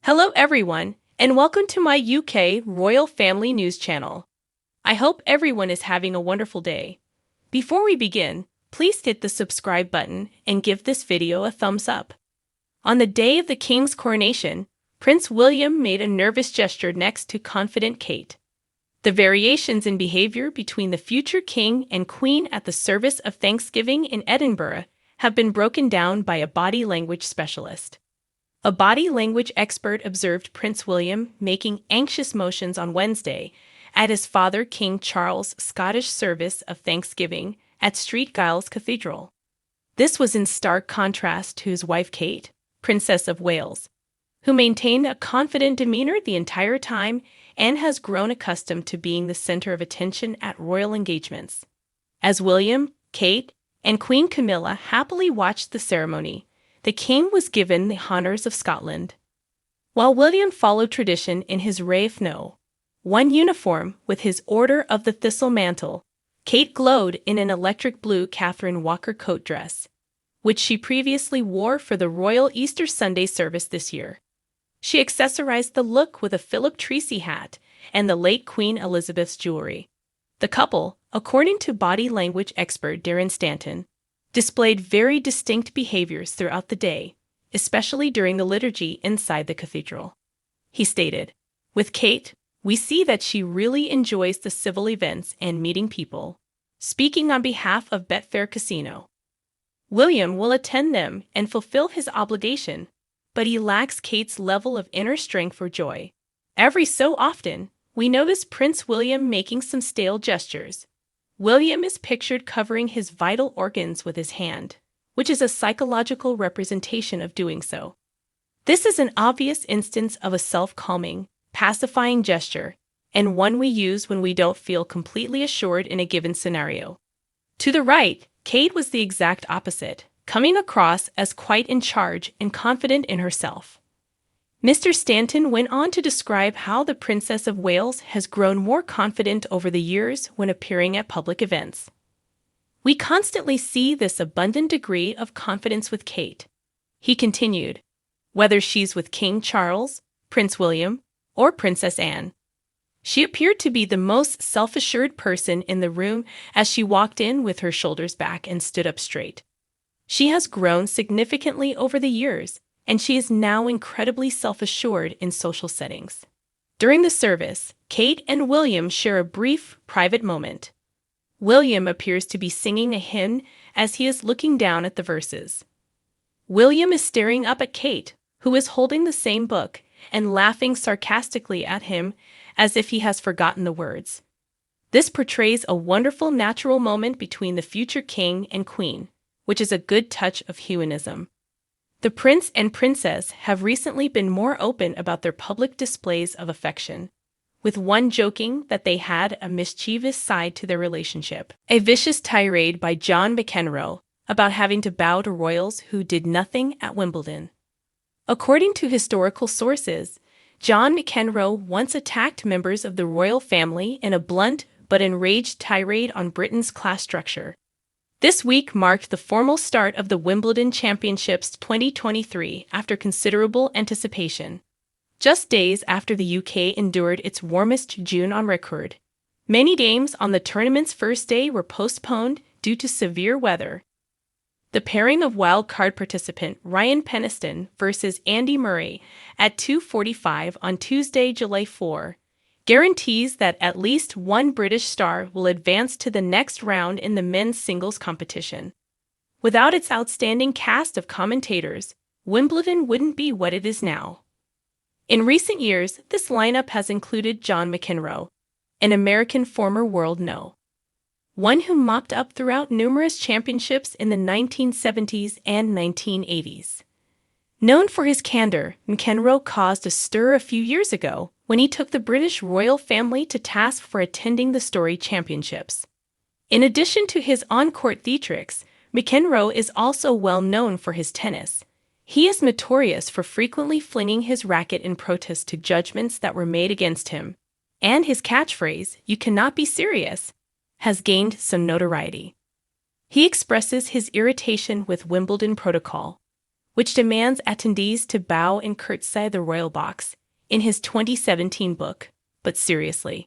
Hello everyone, and welcome to my UK Royal Family News channel. I hope everyone is having a wonderful day. Before we begin, please hit the subscribe button and give this video a thumbs up. On the day of the King's coronation, Prince William made a nervous gesture next to confident Kate. The variations in behavior between the future King and Queen at the service of Thanksgiving in Edinburgh have been broken down by a body language specialist. A body language expert observed Prince William making anxious motions on Wednesday at his father King Charles' Scottish service of Thanksgiving at St Giles Cathedral. This was in stark contrast to his wife Kate, Princess of Wales, who maintained a confident demeanor the entire time and has grown accustomed to being the center of attention at royal engagements. As William, Kate, and Queen Camilla happily watched the ceremony, the King was given the honours of Scotland. While William followed tradition in his Rafe No. 1 uniform with his Order of the Thistle mantle, Kate glowed in an electric blue Catherine Walker coat dress, which she previously wore for the royal Easter Sunday service this year. She accessorized the look with a Philip Treacy hat and the late Queen Elizabeth's jewelry. The couple, according to body language expert Darren Stanton, displayed very distinct behaviors throughout the day, especially during the liturgy inside the cathedral. He stated, "With Kate, we see that she really enjoys the civil events and meeting people." Speaking on behalf of Betfair Casino, William will attend them and fulfill his obligation, but he lacks Kate's level of inner strength or joy. Every so often, we notice Prince William making some stale gestures. William is pictured covering his vital organs with his hand, which is a psychological representation of doing so. This is an obvious instance of a self-calming, pacifying gesture, and one we use when we don't feel completely assured in a given scenario. To the right, Kate was the exact opposite, coming across as quite in charge and confident in herself. Mr. Stanton went on to describe how the Princess of Wales has grown more confident over the years when appearing at public events. "We constantly see this abundant degree of confidence with Kate," he continued, "whether she's with King Charles, Prince William, or Princess Anne. She appeared to be the most self-assured person in the room as she walked in with her shoulders back and stood up straight. She has grown significantly over the years, and she is now incredibly self-assured in social settings." During the service, Kate and William share a brief, private moment. William appears to be singing a hymn as he is looking down at the verses. William is staring up at Kate, who is holding the same book, and laughing sarcastically at him as if he has forgotten the words. This portrays a wonderful natural moment between the future king and queen, which is a good touch of humanism. The prince and princess have recently been more open about their public displays of affection, with one joking that they had a mischievous side to their relationship. A vicious tirade by John McEnroe about having to bow to royals who did nothing at Wimbledon. According to historical sources, John McEnroe once attacked members of the royal family in a blunt but enraged tirade on Britain's class structure. This week marked the formal start of the Wimbledon Championships 2023 after considerable anticipation. Just days after the UK endured its warmest June on record, many games on the tournament's first day were postponed due to severe weather. The pairing of wild-card participant Ryan Peniston versus Andy Murray at 2:45 on Tuesday, July 4, guarantees that at least one British star will advance to the next round in the men's singles competition. Without its outstanding cast of commentators, Wimbledon wouldn't be what it is now. In recent years, this lineup has included John McEnroe, an American former world No. 1 who mopped up throughout numerous championships in the 1970s and 1980s. Known for his candor, McEnroe caused a stir a few years ago when he took the British royal family to task for attending the Story Championships. In addition to his on-court theatrics, McEnroe is also well known for his tennis. He is notorious for frequently flinging his racket in protest to judgments that were made against him, and his catchphrase, "You cannot be serious," has gained some notoriety. He expresses his irritation with Wimbledon protocol, which demands attendees to bow and curtsy the royal box, in his 2017 book, But Seriously.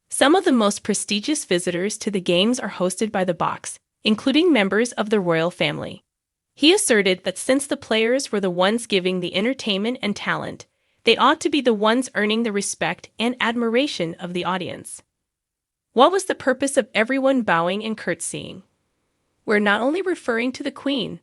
Some of the most prestigious visitors to the games are hosted by the box, including members of the royal family. He asserted that since the players were the ones giving the entertainment and talent, they ought to be the ones earning the respect and admiration of the audience. What was the purpose of everyone bowing and curtsying? We're not only referring to the Queen,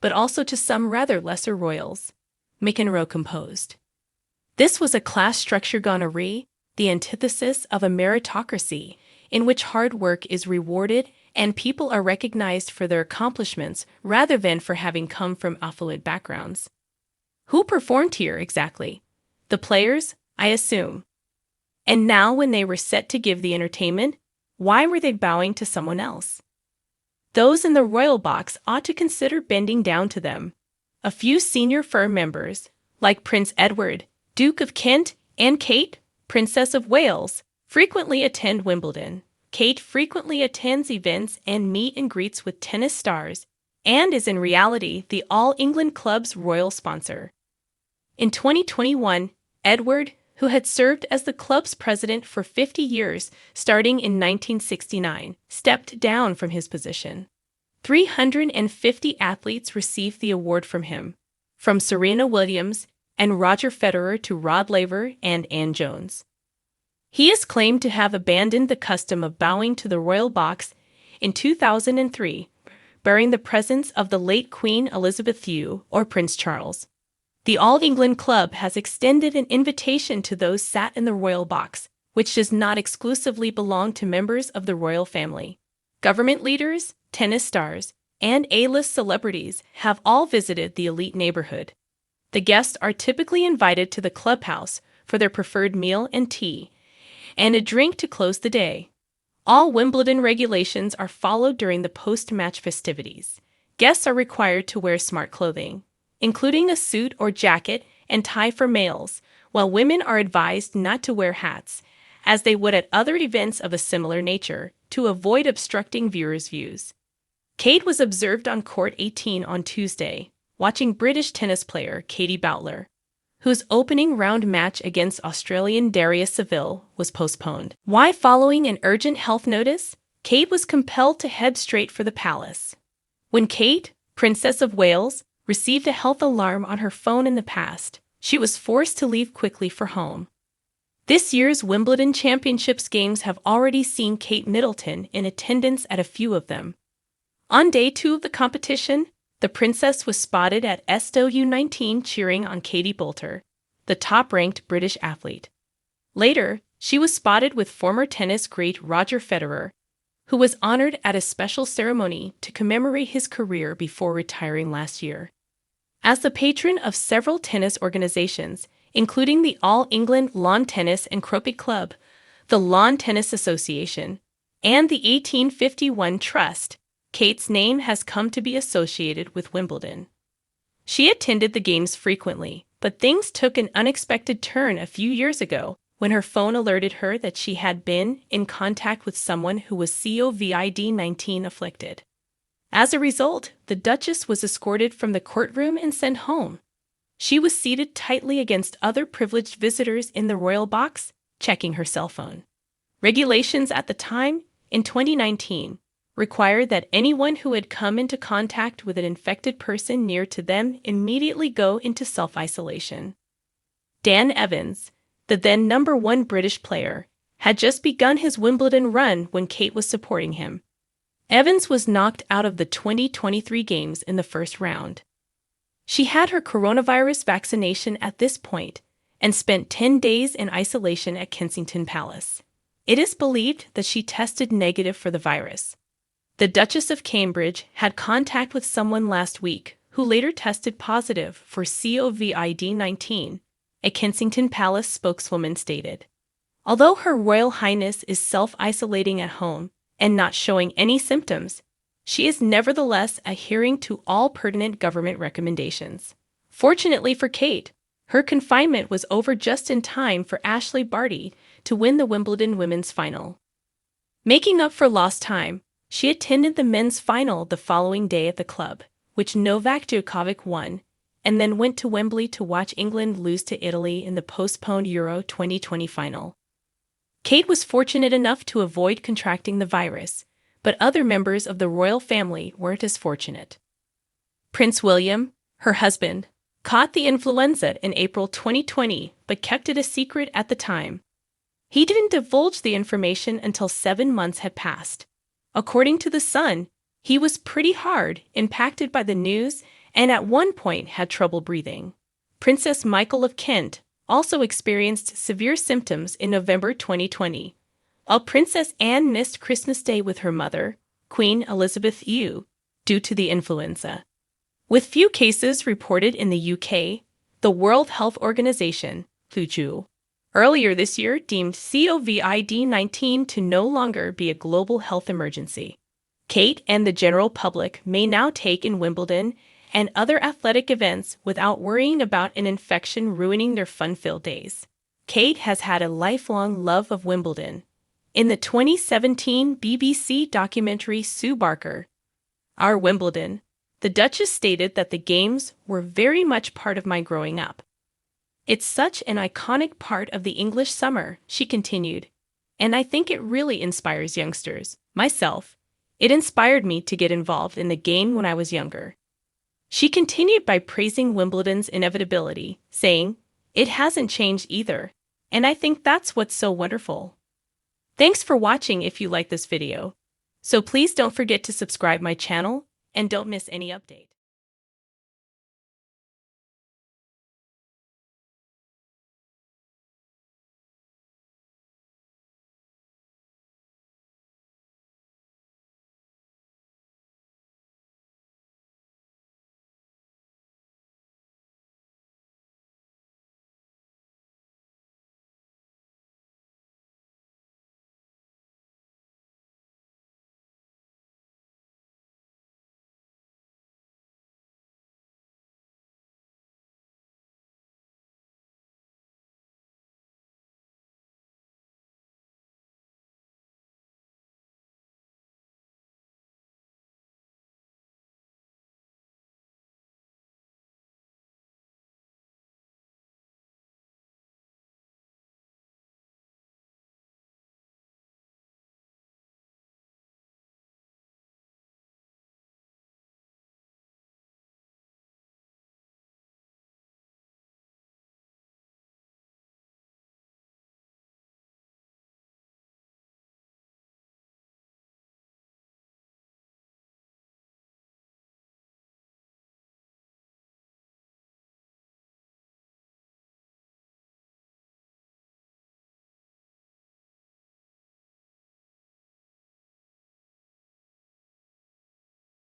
but also to some rather lesser royals, McEnroe composed. This was a class structure gone awry, the antithesis of a meritocracy, in which hard work is rewarded and people are recognized for their accomplishments rather than for having come from affluent backgrounds. Who performed here exactly? The players, I assume. And now when they were set to give the entertainment, why were they bowing to someone else? Those in the royal box ought to consider bending down to them. A few senior firm members, like Prince Edward, Duke of Kent, and Kate, Princess of Wales, frequently attend Wimbledon. Kate frequently attends events and meet and greets with tennis stars, and is in reality the All England Club's royal sponsor. In 2021, Edward, who had served as the club's president for 50 years, starting in 1969, stepped down from his position. 350 athletes received the award from him, from Serena Williams and Roger Federer to Rod Laver and Ann Jones. He is claimed to have abandoned the custom of bowing to the royal box in 2003, bearing the presence of the late Queen Elizabeth II or Prince Charles. The All England Club has extended an invitation to those sat in the royal box, which does not exclusively belong to members of the royal family. Government leaders, tennis stars, and A-list celebrities have all visited the elite neighborhood. The guests are typically invited to the clubhouse for their preferred meal and tea, and a drink to close the day. All Wimbledon regulations are followed during the post-match festivities. Guests are required to wear smart clothing, including a suit or jacket and tie for males, while women are advised not to wear hats, as they would at other events of a similar nature, to avoid obstructing viewers' views. Kate was observed on court 18 on Tuesday, watching British tennis player Katie Boutler, whose opening round match against Australian Daria Saville was postponed. Why? Following an urgent health notice, Kate was compelled to head straight for the palace. When Kate, Princess of Wales, received a health alarm on her phone in the past, she was forced to leave quickly for home. This year's Wimbledon Championships games have already seen Kate Middleton in attendance at a few of them. On day 2 of the competition, the princess was spotted at SW19 cheering on Katie Boulter, the top-ranked British athlete. Later, she was spotted with former tennis great Roger Federer, who was honored at a special ceremony to commemorate his career before retiring last year. As the patron of several tennis organizations, including the All England Lawn Tennis and Croquet Club, the Lawn Tennis Association, and the 1851 Trust, Kate's name has come to be associated with Wimbledon. She attended the games frequently, but things took an unexpected turn a few years ago when her phone alerted her that she had been in contact with someone who was COVID-19 afflicted. As a result, the Duchess was escorted from the courtroom and sent home. She was seated tightly against other privileged visitors in the royal box, checking her cell phone. Regulations at the time, in 2019, required that anyone who had come into contact with an infected person near to them immediately go into self-isolation. Dan Evans, the then #1 British player, had just begun his Wimbledon run when Kate was supporting him. Evans was knocked out of the 2023 games in the first round. She had her coronavirus vaccination at this point and spent 10 days in isolation at Kensington Palace. It is believed that she tested negative for the virus. The Duchess of Cambridge had contact with someone last week who later tested positive for COVID-19, a Kensington Palace spokeswoman stated. Although Her Royal Highness is self-isolating at home and not showing any symptoms, she is nevertheless adhering to all pertinent government recommendations. Fortunately for Kate, her confinement was over just in time for Ashley Barty to win the Wimbledon women's final. Making up for lost time, she attended the men's final the following day at the club, which Novak Djokovic won, and then went to Wembley to watch England lose to Italy in the postponed Euro 2020 final. Kate was fortunate enough to avoid contracting the virus, but other members of the royal family weren't as fortunate. Prince William, her husband, caught the influenza in April 2020 but kept it a secret at the time. He didn't divulge the information until 7 months had passed. According to The Sun, he was pretty hard impacted by the news and at one point had trouble breathing. Princess Michael of Kent also experienced severe symptoms in November 2020, while Princess Anne missed Christmas Day with her mother, Queen Elizabeth II, due to the influenza. With few cases reported in the UK, the World Health Organization, WHO, earlier this year deemed COVID-19 to no longer be a global health emergency. Kate and the general public may now take in Wimbledon and other athletic events without worrying about an infection ruining their fun-filled days. Kate has had a lifelong love of Wimbledon. In the 2017 BBC documentary Sue Barker, Our Wimbledon, the Duchess stated that the games were very much part of my growing up. It's such an iconic part of the English summer, she continued, and I think it really inspires youngsters. Myself, it inspired me to get involved in the game when I was younger. She continued by praising Wimbledon's inevitability, saying, "It hasn't changed either, and I think that's what's so wonderful." Thanks for watching if you like this video. So please don't forget to subscribe my channel and don't miss any update.